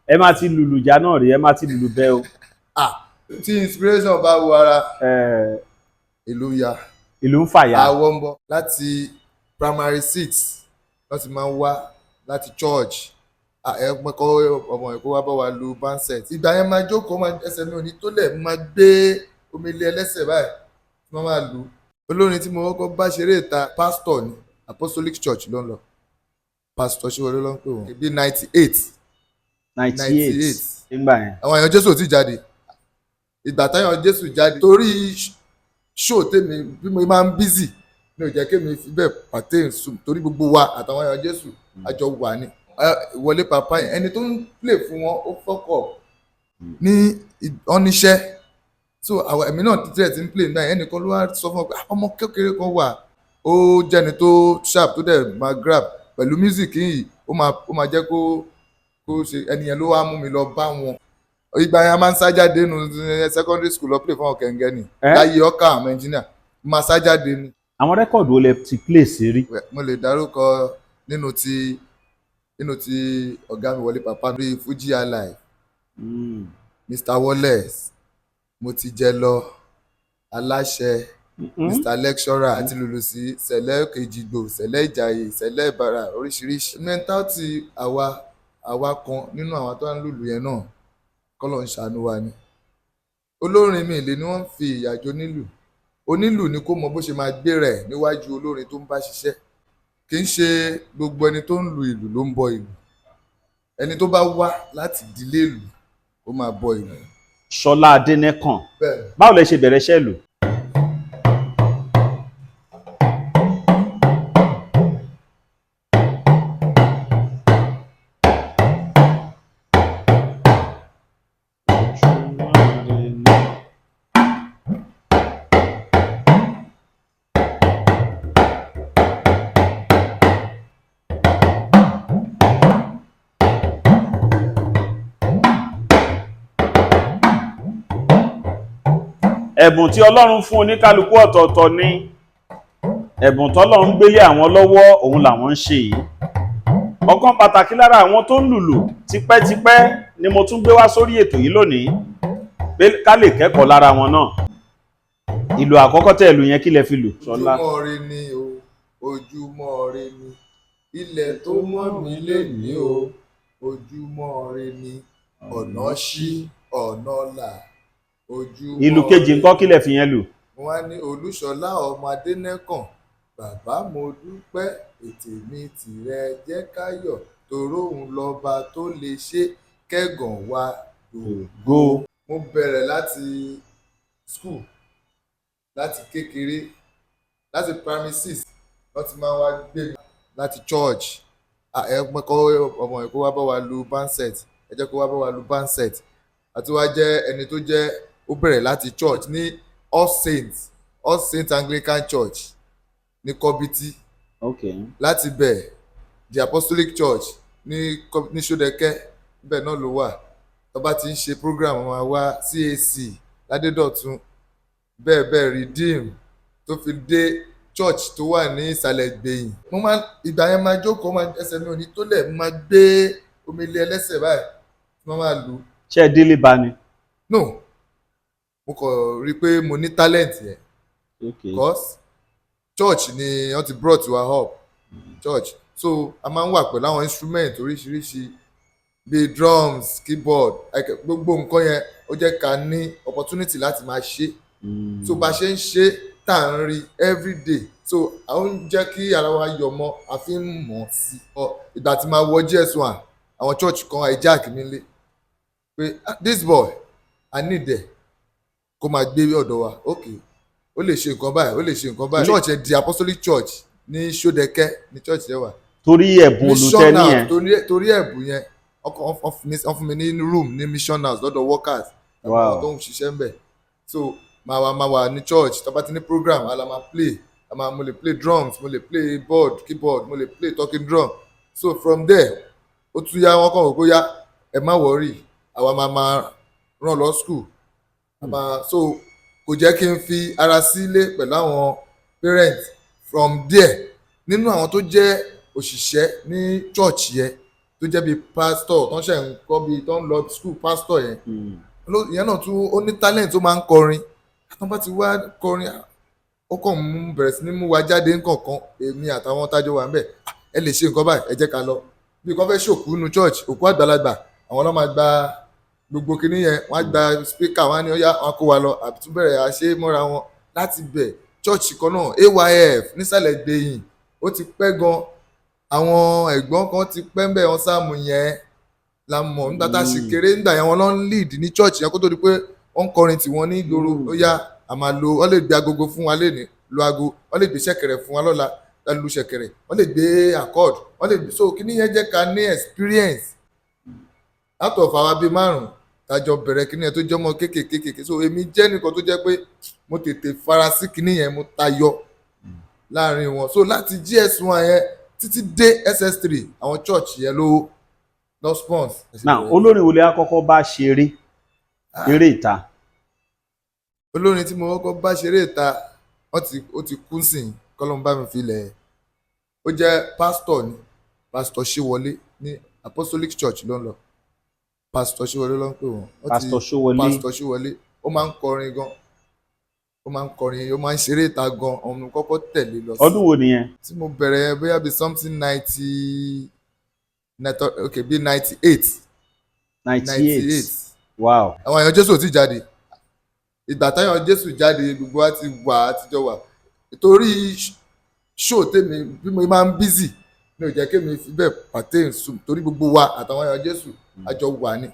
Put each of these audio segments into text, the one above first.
ẹ má ti lùlù já náà rí, ẹ má ti lùlù bẹ́ o. Tí inspiration bá wo ara ìlú ya ìlú ń fàyà. àwọn ń bọ̀ láti primary 6 wọ́n ti máa ń wá láti church ẹ̀pọ̀kọ́ ọmọ ẹ̀kọ́ wá bá wa lu bandset. Ìgbà yẹn máa jókòó ẹsẹ̀ mi ò ní tó lẹ̀ máa gbé omi lé ẹlẹ́sẹ̀ báyìí tí wọ́n máa lu. Olórin tí mo kọ́kọ́ bá ṣeré ìta pastor ní Apostolic Church ló ń lọ. Pastor Ṣéwọlé ló ń pè wọ́n. Bí 98. nígbà yẹn. Àwọn èèyàn Jésù ò tí jáde. Ìgbà táyọ̀ Jésù jáde torí show tèmi bí mo máa ń busy ní ò jẹ́ kémi fi bẹ́ẹ̀ pàtẹ́ sùn torí gbogbo wa àtàwọn èèyàn Jésù àjọ wà ní. Wọlé Papa yẹn ẹni tó ń play fún wọn ó fọ́kọ̀ ní ọ́níṣẹ́ so àwọn ẹ̀mí náà ti ń play náà ẹnìkan ló wá sọ fún ọ pé ọmọ kékeré kan wà ó jẹ́ni tó sharp tó dẹ̀ máa grab pẹ̀lú music yìí ó máa jẹ́ kó ṣe ẹni yẹn ló wá mú mi lọ bá wọn. Ìgbà yẹn a máa ń sájáde nù secondary school lọ play fún àwọn kẹ̀ǹgẹ́ ni láyé ọkà àwọn engineer máa sájáde ni. Àwọn rẹ́kọ̀dù ó lẹ ti play sí rí. Mo lè dárúkọ nínú ti ọ̀gá mi Wọlé Papa bíi Fuji Alive, Mr Wallace, Mo ti jẹ lọ, Aláṣẹ, Mr Lecturer àti lùlù sí Sẹ̀lẹ̀ Kejìgbò, Sẹ̀lẹ̀ Ìjàyè, Sẹ̀lẹ̀ Ìbàrà oríṣiríṣi. Mentality àwa kan nínú àwọn tó ń lùlù yẹn náà kọ́lọ̀ ń ṣàánú wa ni. Olórin mi ìlé ni wọ́n fi ìyàjò nílù. Onílù ni kó mọ bó ṣe máa gbé rẹ̀ níwájú olórin tó ń bá ṣiṣẹ́. Kì í ṣe gbogbo ẹni tó ń lu ìlù ló ń bọ ìlù. Ẹni tó bá wá láti ìdílé ìlù ó máa bọ ìlù. Ṣọlá Adénẹ́kàn, báwo lẹ ṣe bẹ̀rẹ̀ iṣẹ́ ìlù? Ẹ̀bùn tí Ọlọ́run fún oníkálukú ọ̀tọ̀ọ̀tọ̀ ni. Ẹ̀bùn tọ́lọ́run gbélé àwọn lọ́wọ́ òun làwọn ń ṣe yìí. Ọ̀kan pàtàkì lára àwọn tó ń lùlù tipẹ́tipẹ́ ni mo tún gbé wá sórí ètò yìí lónìí pé ká lè kẹ́kọ̀ọ́ lára wọn náà. Ìlù àkọ́kọ́ tẹ́ ìlù yẹn kí lẹ fi lù? Ṣọlá. Ojúmọ́ ire ni o, ojúmọ́ ire ni, ilẹ̀ tó mọ́ mi lé ní o, ojúmọ́ ire ni, ọ̀nà ṣí ọ̀nà là. Ìlù kejì ńkọ́ kí lẹ fi yẹn lù? Wọ́n ní Olúṣọlá ọmọ Adénẹ́kàn, bàbá mo dúpẹ́ ètè mi tìrẹ jẹ́ káyọ̀ toróhun lọ́ba tó lè ṣe kẹ́gàn wa dògo. Mo bẹ̀rẹ̀ láti school láti kékeré láti primary 6 wọ́n ti máa wá gbé mi láti church ẹ̀pọ̀kọ́ ọmọ ẹ̀kọ́ wá bá wa lu bandset ẹ jẹ́ kó wá bá wa lu bandset àti wá jẹ́ ẹni tó jẹ́ ó bẹ̀rẹ̀ láti church ní All Saints Anglican Church ní Kọ́bítì. Láti bẹ̀ the Apostolic Church ní Ṣódẹkẹ́ bẹ́ẹ̀ náà ló wà. Tó bá ti ń ṣe program wọn wá CAC Ládédọ̀tun bẹ́ẹ̀ Redeem tó fi dé church tó wà ní ìsàlẹ̀ Ìgbẹ̀yìn. Ìgbà yẹn máa jókòó ẹsẹ̀ mi ò ní tó lẹ̀ máa gbé omi lé ẹlẹ́sẹ̀ báyìí tí wọ́n máa lù. Ṣé ẹ délé bá ni? No, mo kàn rí i pé mo ní talent yẹn. Because church ni wọ́n ti brought wa up church so a máa ń wà pẹ̀lú àwọn instrument oríṣiríṣi bíi drums, keyboard gbogbo nǹkan yẹn ó jẹ́ ká ní opportunity láti máa ṣe so bá ṣe ń ṣe tá à ń rí everyday so àwọn ń jẹ́ kí ara wa yọ̀ mọ́ a fi ń mọ̀ sí ìgbà tí máa wọ GS1 àwọn church kan hijack mi lé pé this boy I need ẹ kó máa gbé ọ̀dọ̀ wa okay ó lè ṣe nǹkan báyìí ó lè ṣe nǹkan báyìí church yẹn di Apostolic Church ní Ṣódẹkẹ́ ní church yẹn wà. Torí ẹ̀bùn olùtẹ́ nìyẹn. Torí ẹ̀bùn yẹn wọ́n fún mi ní room ní mission house lọ́dọ̀ workers àwọn tó ń ṣiṣẹ́ ń bẹ̀ so máa wà ní church tó bá ti ní program a la máa play mo lè play drums mo lè play keyboard mo lè play talking drum so from there ó tún yá wọn kàn wò pé yá ẹ má worry àwa máa rán lọ school so kò jẹ́ kí n fi ara sílé pẹ̀lú àwọn parents from there nínú àwọn tó jẹ́ òṣìṣẹ́ ní church yẹn tó jẹ́ bíi pásítọ̀ tó ń ṣe ń kọ́ bíi tó ń lọ school pásítọ̀ yẹn ìyẹn náà tún ó ní talent tó máa ń kọrin tó bá ti wá kọrin ó kàn mú bẹ̀rẹ̀ sí ní mú wa jáde nǹkankan èmi àtàwọn tájọ wà ń bẹ̀ ẹ lè ṣe nǹkan báyìí ẹ jẹ́ ká lọ bí kan fẹ́ ṣòkú nínú church òkú àgbàlagbà àwọn ọlọ́mọ gba gbogbo kinní yẹn wọ́n á gba speaker wọn á ní ó yá wọn kó wa lọ àtúbẹ̀rẹ̀ àṣẹ mọ́ra wọn láti bẹ̀ church kan náà AYF nísàlẹ̀ gbẹ̀yìn ó ti pẹ́ gan àwọn ẹ̀gbọ́n kan ti pẹ́ ń bẹ̀ wọn sáàmù yẹn la mọ̀ nígbà tá a sì kéré nígbà yẹn wọn lọ ń lead ní church yẹn kó tó di pé wọ́n ń kọrin tiwọn ní ìgboro ó yá a máa lo wọ́n lè gbé agogo fún wa lénìí lo aago wọ́n lè gbé ṣẹ̀kẹ̀rẹ̀ fún wa lọ́la lu ṣẹ̀kẹ̀rẹ̀ wọ́n lè gbé accord wọ́n lè gbé so kíní yẹn jẹ́ ká ní experience out of àwa bíi 5 tájọ bẹ̀rẹ̀ kíní yẹn tó jẹ́ ọmọ kéékèèké so èmi jẹ́ nìkan tó jẹ́ pé mo tètè fara sí kíní yẹn mo tayọ láàrin wọn so láti GS1 yẹn títí dé SS3 àwọn church yẹn ló sponsor. now olórin wo lè àkọ́kọ́ bá ṣeré eré ìta. olórin tí mo kọ́kọ́ bá ṣeré ìta ó ti kú sí i kọ́lọ́n bá mi filẹ̀ ó jẹ́ pásítọ̀ ni pásítọ̀ Ṣíwọlé ní Apostolic Church ló ń lọ pásítọ̀ Ṣíwọlé ló ń pè wọ́n pásítọ̀ Ṣíwọlé ó máa ń kọrin gan ó máa ń ṣeré ìta gan ọ̀nà kọ́kọ́ tẹ̀lé lọ sí. ọdún wo nìyẹn. tí mo bẹ̀rẹ̀ bóyá bíi something 98. 98 wow. àwọn èèyàn Jésù ò tí jáde ìgbà táyọ̀ Jésù jáde gbogbo wa ti wà àtijọ́ wà torí show tèmi bí mo máa ń busy ní ò jẹ́ kémi fi bẹ́ẹ̀ pàtẹ́ sùn torí gbogbo wa àtàwọn èèyàn Jésù àjọ wà ní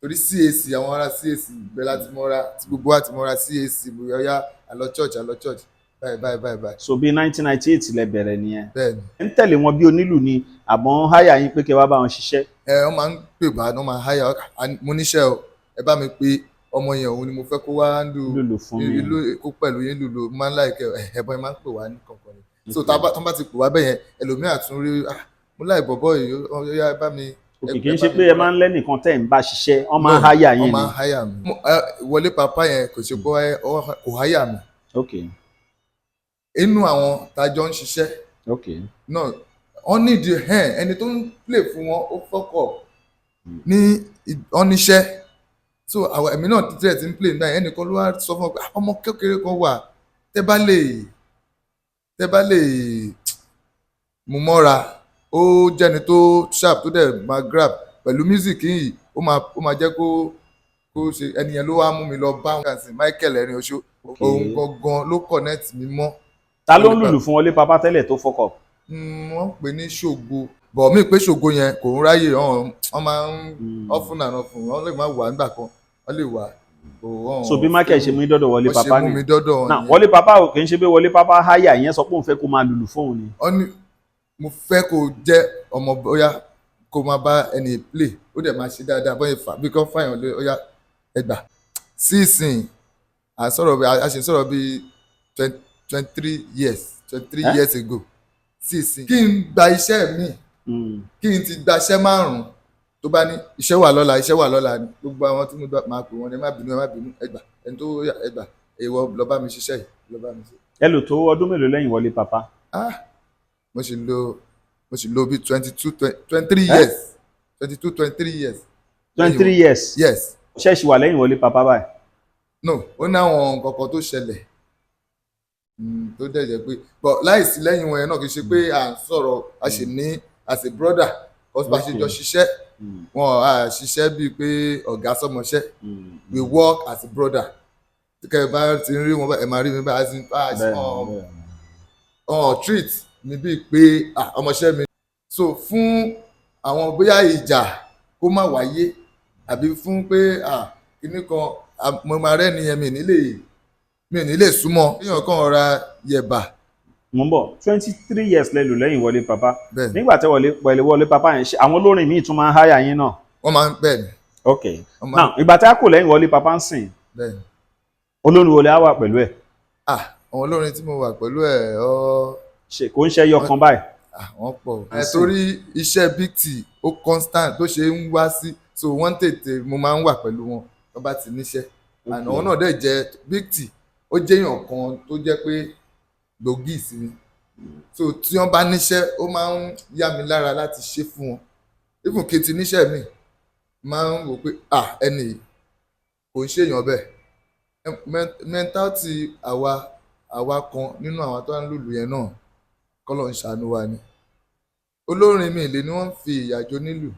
torí CAC àwọn ará CAC ìgbẹ́ láti mọ́ra tí gbogbo wa ti mọ́ra CAC bóyá àlọ́ church báyìí. so bí 1998 lẹ bẹ̀rẹ̀ nìyẹn. bẹ́ẹ̀ni. ń tẹ̀lé wọn bí onílù ni àmọ́ háyà yín pé kẹ́ wá bá wọn ṣiṣẹ́. wọ́n máa ń pè bá wọ́n máa háyà mo níṣẹ́ o ẹ bá mi pé ọmọ yẹn òun ni mo fẹ́ kó wá lùlù fún mi ìlú kó pẹ̀lú yín lùlù máa ń láìkẹ́ ẹ̀bọn yẹn máa ń pè wá ní kankan ni so tán bá ti pè wá bẹ́ẹ̀ yẹn ẹlòmíràn tún rí mo láì bọ̀bọ̀ yìí ó yá ẹ bá mi. òkè kì í ṣe pé ẹ máa ń lẹ́nìkan tẹ́ ẹ̀ ń bá ṣiṣẹ́ wọ́n máa ń háyà yín ni. wọ́n máa ń háyà mi. Wọlé Papa yẹn kò ṣe pé kò háyà mi. inú àwọn tájọ ń ṣiṣẹ́ náà wọ́n nídìí ẹni tó ń play fún wọn ó fọ́kọ̀ ní ọ́níṣẹ́ so àwọn ẹ̀mí náà títẹ̀ tí ń play náà ẹnìkan ló wá sọ fún ọ pé ọmọ kékeré kan wà tẹ́ bá lè mú mọ́ra ó jẹ́ni tó sharp tó dẹ̀ máa grab pẹ̀lú music yìí ó máa jẹ́ kó ṣe ẹni yẹn ló wá mú mi lọ bá wọn sí Michael Ẹ̀rín Oṣó òun gangan ló connect mi mọ́. ta ló ń lùlù fún Wọlé Papa tẹ́lẹ̀ tó fọ́kọ̀. wọ́n pè ní Ṣògo bọ̀ mí pé Ṣògo yẹn kò ń ráyè wọ́n máa ń ọ̀fun àná fún wọn lè máa wà nígbà kan wọ́n lè wà. so bí Michael ṣe mú mi dọ́dọ̀ Wọlé Papa ni náà Wọlé Papa ò kì í ṣe pé Wọlé Papa háyà ìyẹn sọ pé òun fẹ́ kó máa lùlù fóun ni. ó ní mo fẹ́ kó jẹ́ ọmọ bóyá kó máa bá ẹni play ó dẹ̀ máa ṣe dáadáa bóyá fà bí kan fáyàn lé ọyá ẹgbà sísìn a ṣe sọ̀rọ̀ bíi 23 years ago sísìn kí n gba iṣẹ́ mi kí n ti gbaṣẹ́ 5 tó bá ní iṣẹ́ wà lọ́la ni gbogbo àwọn tí mo máa pè wọ́n ní ẹ má bínú ẹgbà ẹni tó ẹgbà èèwọ̀ lọ bá mi ṣiṣẹ́ yìí lọ bá mi ṣe. ẹ lò tó ọdún mélòó lẹ́yìn Wọlé Papa. mo sì lò bí 23 years. 23 years. 23 years. Yes. ṣẹ́ẹ̀ṣì wà lẹ́yìn Wọlé Papa báyìí. No, ó ní àwọn nǹkan kan tó ṣẹlẹ̀ tó dẹ̀ jẹ́ pé but láìsí lẹ́yìn wọn yẹn náà kì í ṣe pé à ń sọ̀rọ̀ a ṣì ní as a brother because bá ṣe jọ ṣiṣẹ́ wọn à ṣiṣẹ́ bíi pé ọ̀gá sọmọṣẹ́ we work as a brother kẹ́ ẹ bá ti rí wọn ẹ máa rí mi bá treat mi bíi pé ọmọṣẹ́ mi. So fún àwọn bóyá ìjà kó má wáyé àbí fún pé kíní kan mo máa rẹ́ nìyẹn mi ní lè súnmọ́ èèyàn kan ọ̀ra yẹ̀bà. mo ń bọ̀ 23 years lẹ́lò lẹ́yìn Wọlé Papa nígbà tí Wọlé Papa yẹn ṣe àwọn olórin míì tún máa ń háyà yín náà. wọ́n máa ń bẹ́ẹ̀ ni. ok now ìgbà tí a kò lẹ́yìn Wọlé Papa ń sìn olórin wo lè á wà pẹ̀lú ẹ̀. àwọn olórin tí mo wà pẹ̀lú ẹ̀ ṣe kò ń ṣe ẹyọ kan báyìí. wọ́n pọ̀ torí iṣẹ́ Big T ó constant tó ṣe ń wá sí so wọ́n tètè mo máa ń wà pẹ̀lú wọn tó bá ti níṣẹ́ àná wọn náà dẹ̀ jẹ́ Big T ó jẹ́ èèyàn kan tó jẹ́ pé gbòógì sí mi so tí wọ́n bá níṣẹ́ ó máa ń yá mi lára láti ṣe fún wọn even kí n ti níṣẹ́ mi máa ń wò pé ẹni yìí kò ń ṣèyàn bẹ́ẹ̀ mentality àwa kan nínú àwọn tó ń lùlù yẹn náà kọ́lọ̀ ń ṣàánú wa ni. Olórin mi ìlé ni wọ́n fi ìyàjò nílù,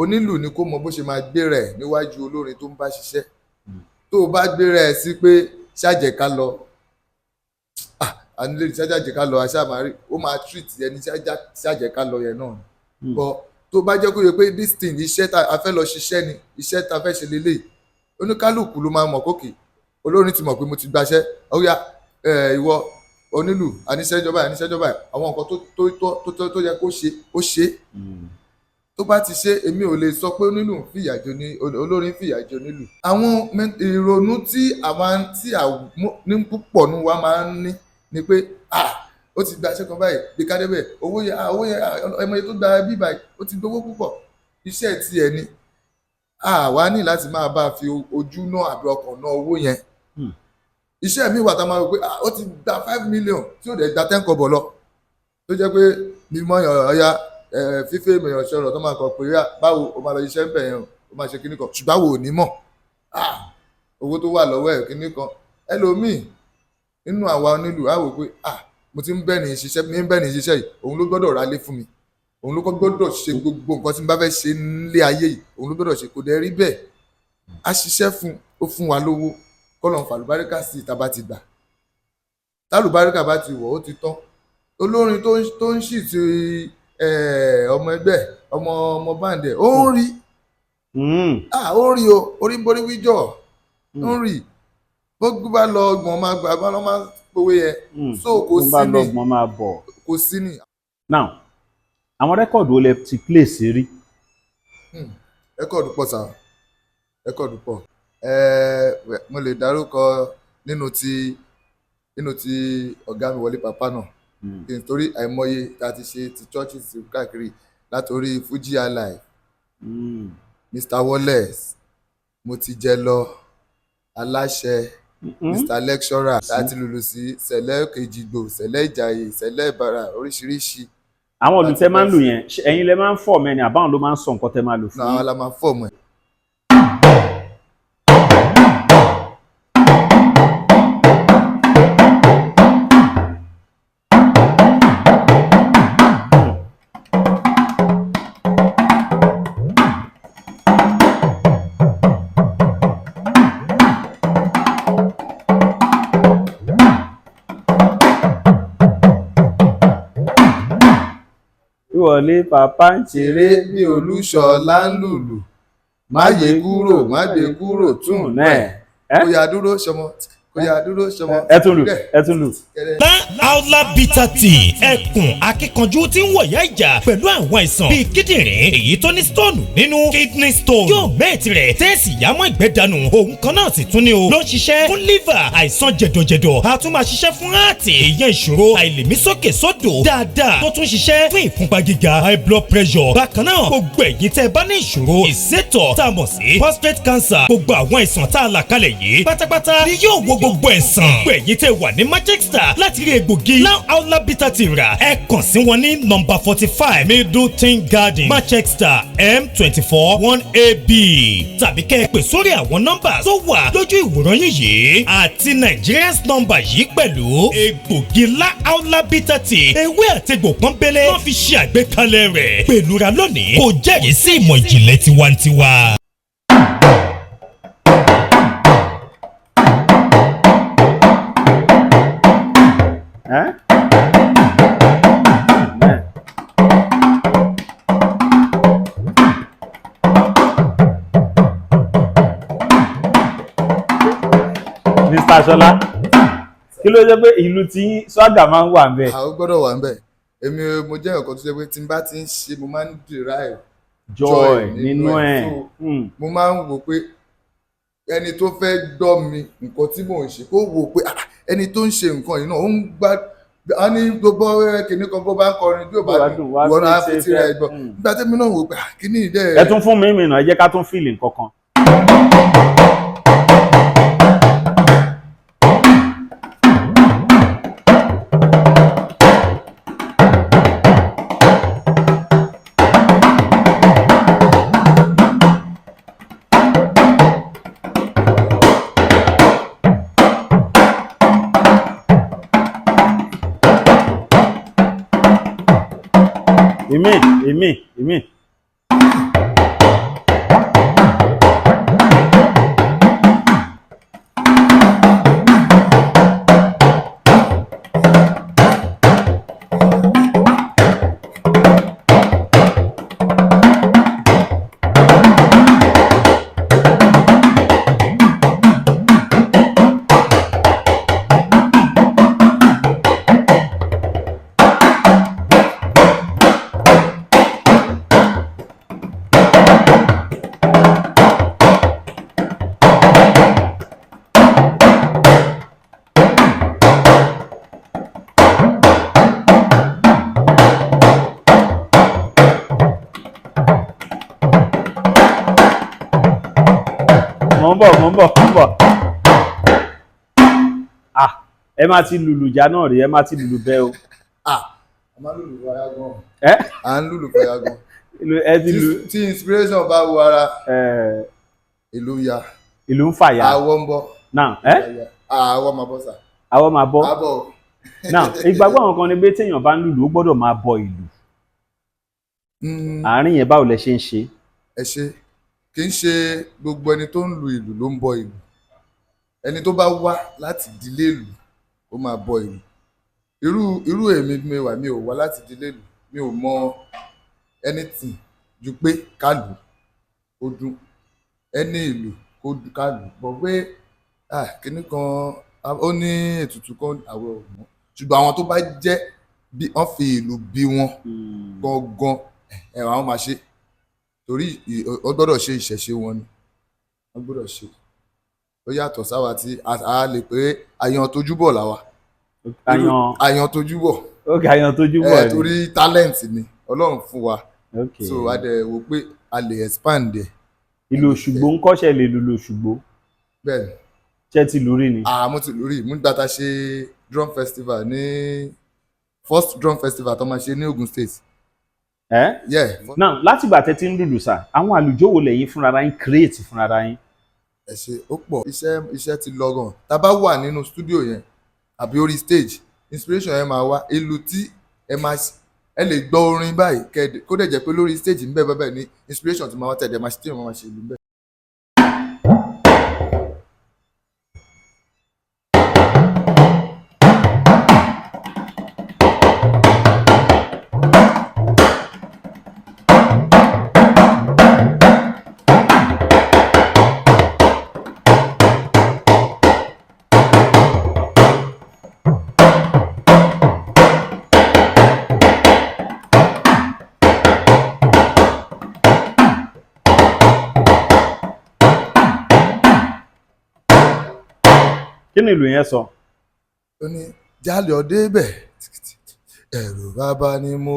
onílù ni kó mọ bó ṣe máa gbé rẹ̀ níwájú olórin tó ń bá ṣiṣẹ́. Tó o bá gbé rẹ̀ sí pé ṣáàjẹ̀ ká lọ ànílé ṣáàjẹ̀ ká lọ aṣáàmárì ó máa treat ẹni ṣáàjẹ̀ ká lọ yẹn náà. But tó bá jẹ́ kó yẹ pé this thing iṣẹ́ tá a fẹ́ lọ ṣiṣẹ́ ni iṣẹ́ tá a fẹ́ ṣe lélẹ̀ oníkálùkù ló máa mọ̀ kókè olórin ti mọ̀ pé mo ti gbaṣẹ́ ọ̀yà ìwọ onílù àníṣẹ́jọba àwọn nǹkan tó yẹ kó ṣe ó ṣe. Tó bá ti ṣe èmi ò lè sọ pé onílù ń fìyà jẹ olórin fìyà jẹ onílù. Àwọn ìrònú tí ní púpọ̀ nù wa máa ń ní ni pé ó ti gbaṣẹ́ kan báyìí bí kádébẹ̀ owó yẹn ẹmọ yẹn tó gba bí báyìí ó ti gbowó púpọ̀ iṣẹ́ tiẹ̀ ni wá ní láti máa bá a fi ojú náà àbí ọkàn náà owó yẹn. Iṣẹ́ mi wà tá a máa rò pé ó ti gba 5 million tí ó dẹ̀ gba 10 kọ́bọ̀ lọ tó jẹ́ pé mímọ́ ọ̀ya fífẹ́ èèyàn ṣọ̀rọ̀ tó máa kọ pé báwo o máa lọ iṣẹ́ ń bẹ̀ yẹn o máa ṣe kíní kan ṣùgbọ́n wo ò ní mọ̀ owó tó wà lọ́wọ́ ẹ̀ kíní kan ẹlòmíì nínú àwa onílù á wò pé mo ti ń bẹ̀ ní ṣiṣẹ́ yìí òun ló gbọ́dọ̀ rálé fún mi òun ló gbọ́dọ̀ ṣe gbogbo nǹkan tí n bá fẹ́ ṣe nílé ayé yìí òun ló gbọ́dọ̀ ṣe kò dẹ̀ rí bẹ́ẹ̀ a ṣiṣẹ́ fún ó fún wa lówó kọ́lọ̀ ń fa àlùbáríkà sí ìta bá ti gbà tálùbáríkà bá ti wọ̀ ó ti tán. Olórin tó ń ṣì ti ọmọ ẹgbẹ́ ọmọ báńdẹ̀ ó ń rí ó ń rí o orí ń borí wíjọ́ ó ń rí gbogbo bá lọ ọgbọ̀n máa gbà bá lọ́ máa gbowó yẹn so kò sí ní kò sí ní. Now àwọn rẹ́kọ̀dù olè ti play sí rí. Rẹ́kọ̀dù pọ̀ sá rẹ́kọ̀dù pọ̀ mo lè dárúkọ nínú ti ọ̀gá mi Wọlé Pàpá náà nítorí àìmọye tá a ti ṣe ti churches káàkiri látòrí Fuji Alive Mr Wallace mo ti jẹ lọ Aláṣẹ Mr Lecturer láti lùlù sí Sẹ̀lẹ̀ Kejìgbò Sẹ̀lẹ̀ Ìjàyè Sẹ̀lẹ̀ Ìbàrà oríṣiríṣi. Àwọn olùtẹ́ máa ń lù yẹn ẹ̀yin lẹ máa ń fọ̀ mẹ́ni àbáwọn ló máa ń sọ nǹkan tẹ́ máa lò fún. Àwọn la máa fọ̀ mọ́ ẹ̀. Wọlé Pàpá ń ṣeré bí Olúṣọlá ń lùlù má yé kúrò tún náà kó yá dúró ṣọmọ ẹ tún lù. Aula bitter tea ẹkùn akíkanjú tí ń wọ̀yá ìjà pẹ̀lú àwọn àìsàn bíi kíndìnrín èyí tó ní stone nínú kidney stone yóò mẹ́ẹ̀tì rẹ̀ tẹ́ẹ̀sì yámọ́ ìgbẹ́ dànù òun kan náà sì tún ní o ló ń ṣiṣẹ́ fún liver àìsàn jẹ̀dọ̀jẹ̀dọ̀ a tún máa ṣiṣẹ́ fún heart èèyàn ìṣòro àìlèmí sókè sódò dáadáa tó tún ṣiṣẹ́ fún ìfúnpá gíga high blood pressure bákan náà gbogbo ẹ̀yin tẹ́ bá ní ìṣòro ìsétọ̀ tá a mọ̀ sí prostate cancer gbogbo àwọn àìsàn tá a là kalẹ̀ yìí pátápátá ni yóò wo gbogbo ẹ̀sán gbogbo ẹ̀yin tẹ́ wà ní Manchester láti rí egbògi Aula bitter tea rà ẹ kàn sí wọn ní nọ́mbà 45 Middleton Garden Manchester M24 1AB tàbí kẹ́ ẹ pè sórí àwọn nọ́mbà tó wà lójú ìwòran yìí àti Nigerians nọ́mbà yìí pẹ̀lú egbògi Aula bitter tea ewé àtegbò pọ́nbélé wọ́n fi ṣe àgbékalẹ̀ rẹ̀ pẹ̀lúra lónìí kò jẹ́rìí sí ìmọ̀ ìjìnlẹ̀ tiwantiwa. Mr. Ṣọlá kí ló jẹ́ pé ìlú tí swaga máa ń wà ń bẹ̀. àwọn gbọ́dọ̀ wà ń bẹ̀ èmi mo jẹ́ ọ̀kan tó jẹ́ pé tí n bá ti ń ṣe mo máa ń derive joy nínú ẹ̀ mo máa ń wò pé ẹni tó fẹ́ gbọ́ mi nǹkan tí mò ń ṣe kó wò pé ẹni tó ń ṣe nǹkan yìí náà ó ń gbá a ní gbogbo kìnní kan bó bá ń kọrin bí ó bá dùn wọ́n á fi tirẹ̀ gbọ́ nígbà tẹ́mi náà wò pé kìnní ìdẹ́ ẹ tún fún mi mìíràn ẹ jẹ́ ká tún fìlì nǹkan kan. Èmi. Mo ń bọ̀. Ẹ máa ti lùlù já náà rí, ẹ máa ti lùlù bẹ́ o. A máa lùlù fọyà gan. Ẹ́ À ń lùlù fọyà gan. ẹ ti lù. Tí inspiration bá wo ara, ìlú ya. Ìlú ń fàyà. Àwọ̀ ń bọ̀. Now, àwọ̀ máa bọ̀ sà. Àwọ̀ máa bọ̀. Àbọ̀. Now, ìgbàgbọ́ àwọn kan ni pé téèyàn bá ń lùlù ó gbọ́dọ̀ máa bọ ìlù. Àárín yẹn báwo lẹ ṣe ń ṣe? Ẹ ṣe kì í ṣe gbogbo ẹni tó ń lu ìlù ló ń bọ ìlù. Ẹni tó bá wá láti ìdílé ìlù ó máa bọ ìlù. Irú èmi mi wà, mi ò wá láti ìdílé ìlù, mi ò mọ anything ju pé ká lù ó dún, ẹni ìlù kó ká lù. Bọ̀ pé kíní kan ó ní ètùtù kan àwọn ò mọ̀, ṣùgbọ́n àwọn tó bá jẹ́ bí wọ́n fi ìlù bí wọn gangan àwọn máa ṣe, torí ó gbọ́dọ̀ ṣe ìṣẹ̀ṣe wọn ni wọ́n gbọ́dọ̀ ṣe. Ó yàtọ̀ sáwa tí a lè pé àyàn tójú bọ̀ làwa. Àyàn tójú bọ̀. Ok, àyàn tójú bọ̀ ni. Torí talent ni Ọlọ́run fún wa. So a dẹ̀ wò pé a lè expand ẹ̀. Ìlù Òṣùgbó ń kọ́ṣẹ́ lè lùlù Òṣùgbó. Bẹ́ẹ̀ni. Ṣé ti lù rí ni? Mo ti lù rí. Mo nígbà tá a ṣe drum festival ní first drum festival tó máa ṣe ní Ogun State. Yeah. Now, látìgbà tẹ́ ti ń lùlù sà, àwọn àlùjọ wo lẹ̀yin fúnra yín create fúnra yín? Ẹ ṣe ó pọ̀. Iṣẹ́ ti lọ gan. Tá a bá wà nínú studio yẹn àbí orí stage, inspiration yẹn máa wá. Ìlù tí ẹ lè gbọ́ orin báyìí kó dẹ̀ jẹ́ pé lórí stage ń bẹ́ẹ̀ ní inspiration tí máa wá tẹ̀lé máa ṣe tí máa ṣe ìlú bẹ́ẹ̀. Kí ni ìlù yẹn sọ? Ó ní jálẹ̀ ọdẹ bẹ̀ ẹ̀rù bàbá ni mo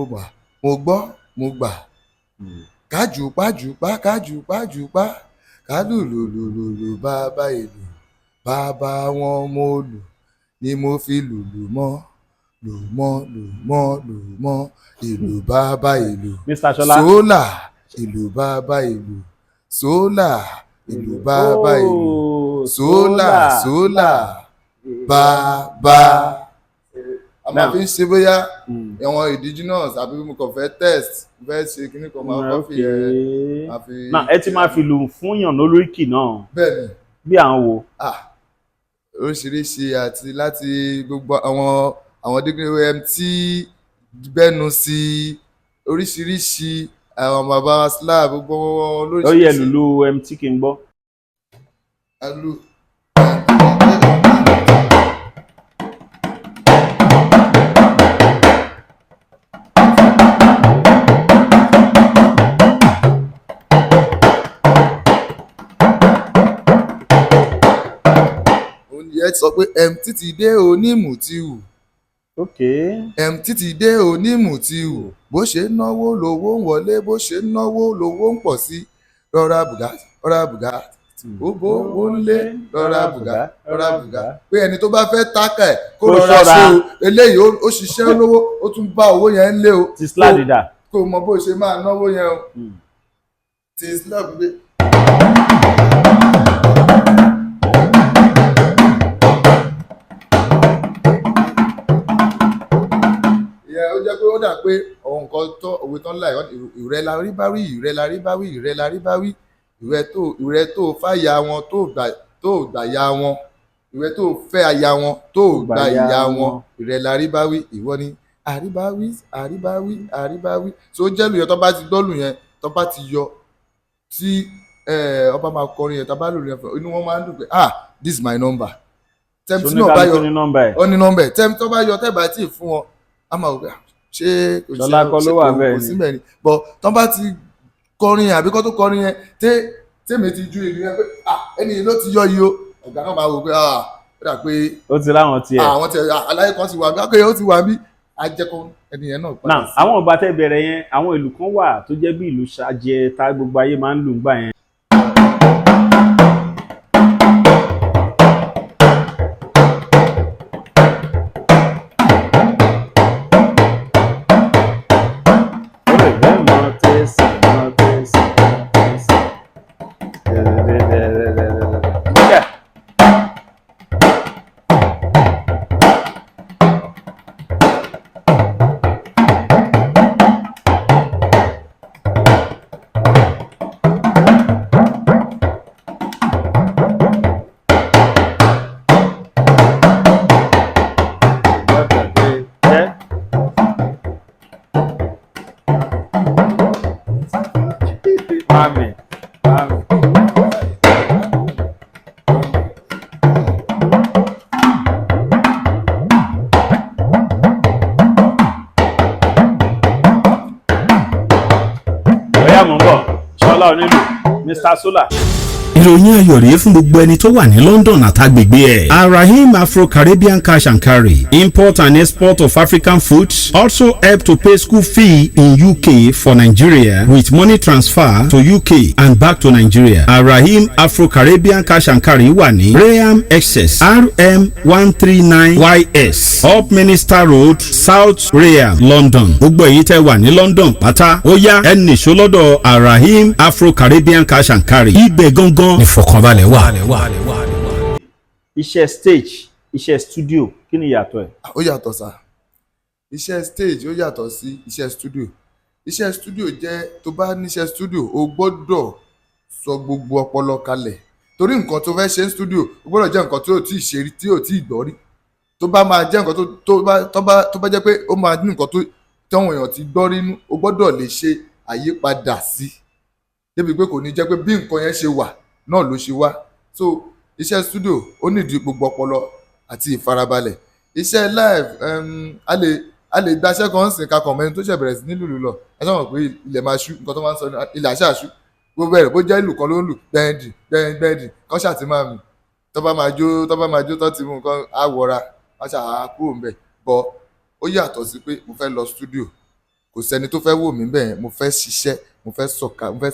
gbọ́ mo gbà kájùpájùpá kálùlùlùlù bàbá ìlù bàbá wọn mo lù ni mo fi lùlù mọ́ ìlù bàbá ìlù sólà ìlù bàbá ìlù sólà ìlù bàbá ìlù sólà bàbá. A máa fi ń ṣe bóyá àwọn indigenous àbí mo kàn fẹ́ test fẹ́ ṣe kíní kan máa kọ́ fi ẹ̀. Náà ẹ ti máa fi lù fún yàn lóríkì náà. Bẹ́ẹ̀ni. Bí à ń wo. Oríṣiríṣi àti láti gbogbo àwọn dígbé mt bẹ́nu sí oríṣiríṣi àwọn bàbá slab gbogbo lóríṣiríṣi. Ó yẹ lùlù mt kí n gbọ́. Sọ pé mt ti dé onímùtíù. mt ti dé onímùtíù. Bó ṣe náwó lówó ń wọlé, bó ṣe náwó lówó ń pọ̀ sí. Rọra bùgá ó bówó ń lé rọra bùgá. Pé ẹni tó bá fẹ́ tákà ẹ̀ kó rọra ṣe o. Eléyìí ó ṣiṣẹ́ lówó ó tún bá owó yẹn ń lé o. Ti sládìdà. Kó mọ bó ṣe máa náwó yẹn o. Ti slab gbé. Ó jẹ́ pé ó dà pé àwọn nǹkan tó òwe tán láì ìrẹ́ la rí bá wí ìrẹ́ la rí bá wí ìrẹ́ la rí bá wí ìrẹ́ tó fàyà wọn tó gbà ya wọn ìrẹ́ tó fẹ́ aya wọn tó gbà ìyá wọn ìrẹ́ la rí bá wí ìwọ ni àríbáwí àríbáwí àríbáwí tó jẹ́ lù yẹn tó bá ti gbọ́lù yẹn tó bá ti yọ tí ọba máa kọrin yẹn tó bá lù yẹn inú wọn máa ń dùn pé this is my number tẹ́mi tí náà bá yọ ọ ní nọ́mbà ẹ̀ tẹ́mi tó bá yọ tẹ́mi bá tí ì fún wọn a máa wò pé ṣé kò sí bẹ́ẹ̀ ni bọ́ tó bá ti kọrin yẹn àbí kó tó kọrin yẹn tẹ́mi ti ju ìlú yẹn pé ẹni ló ti yọ yìí o ọ̀gá náà máa wò pé ó dà pé ó ti láwọn tiẹ̀ àwọn tiẹ̀ aláyé kan ti wà bí akéyè ó ti wà bí ajẹ́kọ̀ ẹni yẹn náà. náà àwọn ọba tẹ́ bẹ̀rẹ̀ yẹn àwọn ìlú kan wà tó jẹ́ bí ìlú ṣàjẹ tá gbogbo ayé máa ń lù ńgbà yẹn. Mr. Sola. ìròyìn ayọ̀ rèé fún gbogbo ẹni tó wà ní London àtàgbègbè ẹ̀. Arahim Afro-Caribbean Cash and Carry, import and export of African foods, also help to pay school fee in UK for Nigeria with money transfer to UK and back to Nigeria. Arahim Afro-Caribbean Cash and Carry wà ní Graham Excess RM 139YS Up Minister Road, South Graham, London. Gbogbo èyí tẹ́ wà ní London pátá ó yá ẹnì ṣọlọ́dọ̀ Arahim Afro-Caribbean Cash and Carry. Ibẹ̀ gangan ní fọkànbalẹ̀ wà. Iṣẹ́ stage, iṣẹ́ studio, kí ni ìyàtọ̀ ẹ̀? Ó yàtọ̀ sá. Iṣẹ́ stage ó yàtọ̀ sí iṣẹ́ studio. Iṣẹ́ studio jẹ́ tó bá níṣẹ́ studio o gbọ́dọ̀ sọ gbogbo ọpọlọ kalẹ̀. Torí nǹkan tó fẹ́ ṣe ní studio o gbọ́dọ̀ jẹ́ nǹkan tí ò tí ì ṣe rí tí ò tí ì gbọ́ rí. Tó bá máa jẹ́ nǹkan tó bá jẹ́ pé ó máa ní nǹkan tí àwọn èèyàn ti gbọ́ rí nú o gbọ́dọ̀ lè ṣe àyípadà sí. Débi pé kò ní jẹ́ pé bí nǹkan yẹn ṣe wà náà ló ṣe wá. So iṣẹ́ studio ó nídìí gbogbo ọpọlọ àti ìfarabalẹ̀. Iṣẹ́ live a lè gbaṣẹ́ kan sìn kakọ̀ mẹ́rin tó ṣẹ̀ bẹ̀rẹ̀ sí nílùú lọ ẹ sọ pé ilẹ̀ máa ṣú nǹkan tó máa ń sọ ilẹ̀ àṣà ṣú gbogbo ẹ̀rẹ̀ bó jẹ́ ìlú kan ló ń lù gbẹ́ndì kọ́ ṣà ti máa mì tó bá máa jó tó ti mú nǹkan á wọra wọ́n ṣà á kúrò ńbẹ̀ bọ́ ó yàtọ̀ sí pé mo fẹ́ lọ studio kò sẹ́ni tó fẹ́ wò mí bẹ́ẹ̀ mo fẹ́ ṣiṣẹ́ mo fẹ́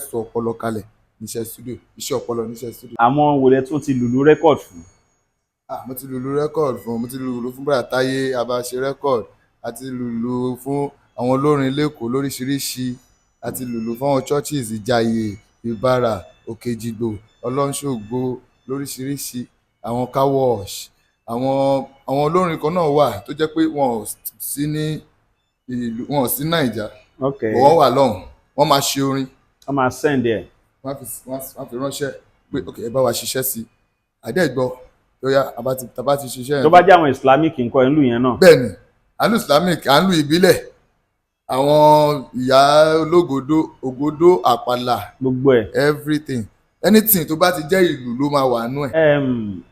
sọ ọpọlọ kalẹ̀ níṣẹ́ studio iṣẹ́ ọpọlọ níṣẹ́ studio. Àwọn wòlé tún ti lùlù rẹ́kọ̀d fún. Mo ti lùlù rẹ́kọ̀d fún mo ti lùlù fún Bàrà Táyé Abáṣe rẹ́kọ̀d àti lùlù fún àwọn olórin lẹ́kọ̀ọ́ lóríṣiríṣi àti lùlù fún àwọn churches Ìjàyè Ìbàrà Òkèjìgbò Ọlọ́nṣògo lóríṣiríṣi àwọn car wash àwọn olórin kan náà wà tó jẹ́ pé wọn ò sí ní ìlú wọn ò sí Nàìjà wọ́n wà lọ́hùn wọ́n máa ṣe orin wọ́n máa send ẹ̀ wọ́n fi ránṣẹ́ pé ok ẹ bá wa ṣiṣẹ́ sí àdẹ́gbọ́ lóyá àbá ti ṣiṣẹ́ yẹn. tó bá jẹ́ àwọn Islamic nǹkan ìlú yẹn náà. bẹ́ẹ̀ni à ń lu Islamic à ń lu ìbílẹ̀ àwọn ìyá ológodó ògodó àpàlà gbogbo ẹ̀ everything anything tó bá ti jẹ́ ìlú ló máa wà nú ẹ̀.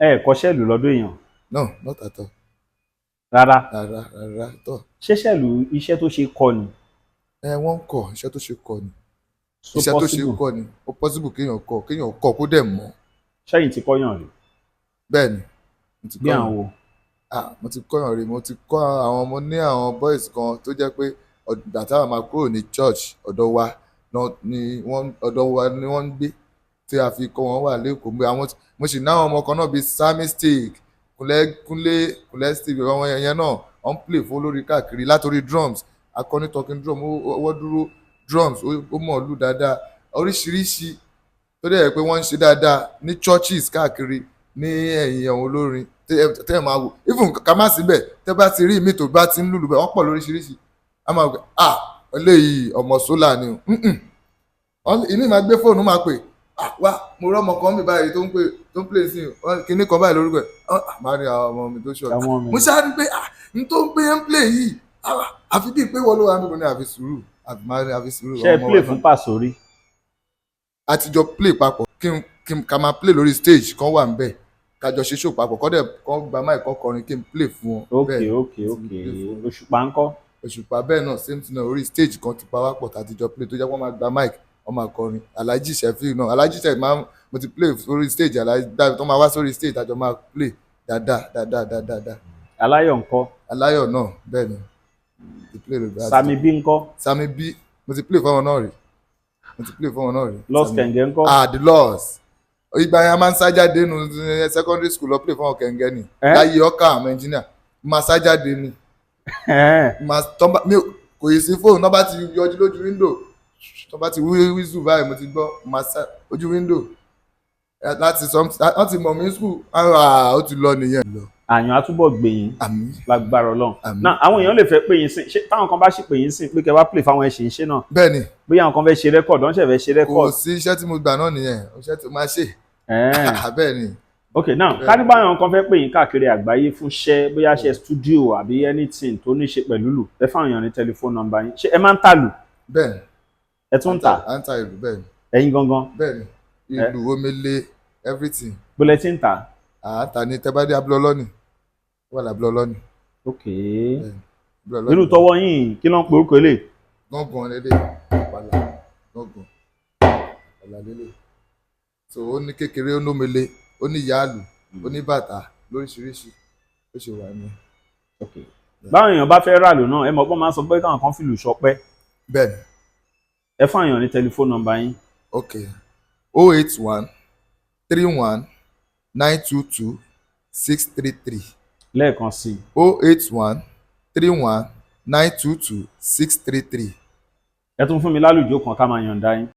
ẹ kọ́ṣẹ́ ìlú lọ́dún èèyàn. no not at all. rárá tọ́. ṣẹ́ṣẹ́ ìlú iṣẹ́ tó ṣe kọ́ ni. Wọ́n ń kọ́ iṣẹ́ tó ṣe kọ́ ni iṣẹ́ tó ṣe kọ́ ni ó possible kéèyàn kọ́ kó dẹ̀ mọ́. ṣẹ́yìn ti kọ́yàn rí. bẹ́ẹ̀ni mo ti bí àwọn wo. mo ti kọ́yàn rí mo ti kọ́ àwọn ọmọ ní àwọn boys kan tó jẹ́ pé ọ̀dà táwọn máa kúrò ní church ọ̀dọ̀ wa ni wọ́n ń gbé tí a fi kọ́ wọn wà lẹ́kọ̀ọ́ pé àwọn mo sì náwọn ọmọ kan náà bíi Sammy Stick kúnlẹ̀ Stick àwọn yẹn náà wọ́n ń play fún olórí káàkiri látòrí drums akọni talking drum ọwọ́ dúró drums ó mọ̀ lù dáadáa oríṣiríṣi tó dẹ̀ pé wọ́n ń ṣe dáadáa ní churches káàkiri ní ẹ̀yìn àwọn olórin tẹ́ ẹ̀ máa wò even ká má síbẹ̀ tẹ́ bá ti rí mi tó bá ti ń lùlù bẹ́ẹ̀ wọ́n pọ̀ lóríṣiríṣi a máa gbé eléyìí ọmọ sólà ni o ìní máa gbé fóònù máa pè wá mo rọ́mọ kan mi báyìí tó ń play sí kíní kan báyìí lórúkọ ẹ̀ máa rí àwọn ọmọ mi tó ṣọ̀tà mo ṣáà rí pé n tó ń gbé ń play yìí àfi bíi pé wọ́n ló wà níbo ní àfi sùúrù àfi sùúrù. ṣe é play fún Pàṣórí. àtijọ́ play papọ̀ kí n ká máa play lórí stage kan wà níbẹ̀ kájọ ṣe show papọ̀ kọ́ gba máì kọ́ kọrin kí n play fún wọn. ok Òṣùpá ńkọ́. Òṣùpá bẹ́ẹ̀ náà same thing náà orí stage kan ti pa wá pọ̀ tàtijọ́ play tó jẹ́ wọ́n máa gba mic wọ́n máa kọrin. Alhaji Sheffield náà Alhaji Sheffield mo ti play sórí stage tó máa wá sórí stage àjọ máa play dáadáa. Aláyọ̀ ńkọ́. Aláyọ̀ náà bẹ́ẹ̀ ni ti play lórí. Sami B ńkọ́. Sami B mo ti play fún wọn náà rí. Lost Kẹ̀ǹgẹ́ ńkọ́. The Lost ìgbà yẹn a máa ń sájáde nù secondary school lọ play fún àwọn Kẹ̀ǹgẹ́ ni láyé ọkà àwọn engineer máa sájáde ni kò yìí sí fóònù náà bá ti yọjú lójú window tó bá ti wíṣù báyìí mo ti gbọ́ ojú window láti wọ́n ti mọ̀ mí school ó ti lọ nìyẹn. àyàn àtúbọ̀ gbẹ̀yìn lágbára Ọlọ́run náà àwọn èèyàn lè fẹ́ pè yín sí táwọn kan bá sì pè yín sí pé kẹ́ wá play fáwọn ẹ̀ṣẹ̀ ìṣe náà. bẹ́ẹ̀ni bóyá àwọn kan fẹ́ ṣe rẹ́kọ̀dù wọ́n ṣẹ̀ fẹ́ ṣe rẹ́kọ̀dù. kò sí iṣẹ́ tí mo gbà náà nìyẹn iṣẹ́ tí mo máa ṣe. bẹ́ẹ̀ni. ok now kádìbà àwọn kan fẹ́ pè yín káàkiri àgbáyé fún iṣẹ́ bóyá ṣe studio àbí anything tó ní ṣe pẹ̀lú lù ẹ fáwọn èèyàn ní tẹlifóònù nọ́mbà yín ṣé ẹ máa ń tà lù. bẹ́ẹ̀ni. ẹ tún ń tà. à ń ta ìlú bẹ́ẹ̀ni. ẹ̀yin gangan. bẹ́ẹ̀ni ìlú omele everything. bólẹ̀ tí ń tà. à ń tà ní tẹ́bádé abúlọ́lọ́nì wà lábúlọ́lọ́nì. ok nínú tọwọ́ yín kí ló ń pe orúkọ ilé. gángan lélẹ̀ ìpàlà gángan ìpàlà lélẹ̀ so ó ní kékeré ó nómele ó ní yáàlù ó ní bàtà lóríṣiríṣi ó ṣe wà ní. báwọn èèyàn bá fẹ́ ràlù náà ẹ mọ̀ pé wọ́n máa ń sọ pé káwọn kan fìlù ṣọpẹ́. bẹ́ẹ̀ni. ẹ fún àyàn ní tẹlifóònù nọ́mbà yín. ok 081 31 922 633. lẹ́ẹ̀kan sí i. 081 31 922 633. ẹ tún fún mi lálùjọ kan ká máa yọ̀ǹda yín.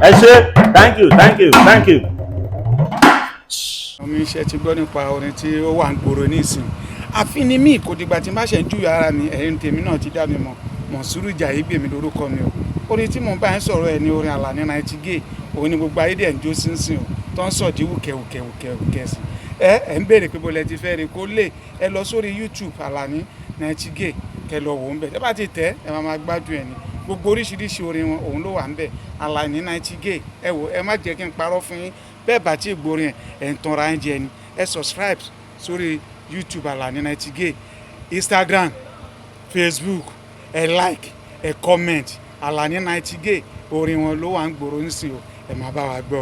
ẹ ṣé thank you. ọmọ iṣẹ́ ti gbọ́ nípa orin tí ó wà ń gbòòrò nísìn àfínní mi kò dìgbà tí n bá ṣe ń júwe ara mi ẹ̀rín tèmi náà ti dá mi mọ̀ Mọ̀súrù Jàyégbè mi lórúkọ mi o orin tí mò ń bá yín sọ̀rọ̀ ẹ̀ ní orin Àlàní Nightingale òun ni gbogbo ayé dẹ̀ ń jó sínsìn o tó ń sọ̀dí wùkẹ́wùkẹ́ sí ẹ ń béèrè pé bọ́lẹ̀ ti fẹ́ rí kó lè ẹ lọ sórí YouTube Àlàní Nightingale kẹ lọ wò ó ń bẹ̀ ẹ bá ti tẹ̀ ẹ máa gbádùn ẹ̀ ni gbogbo oríṣiríṣi orin wọn òun ló wà ń bẹ̀ Àlàní Nightingale ẹ wò ẹ má jẹ́ kí n parọ́ fún yín bẹ́ẹ̀ bá tí ìgbórin ẹ̀ ń tanra ẹ̀ jẹ ni ẹ subscribe sórí YouTube Àlàní Nightingale Instagram Facebook ẹ like ẹ comment Àlàní Nightingale orin wọn ló wà ń gbòòrò nísìnyí o ẹ má bá wa gbọ́.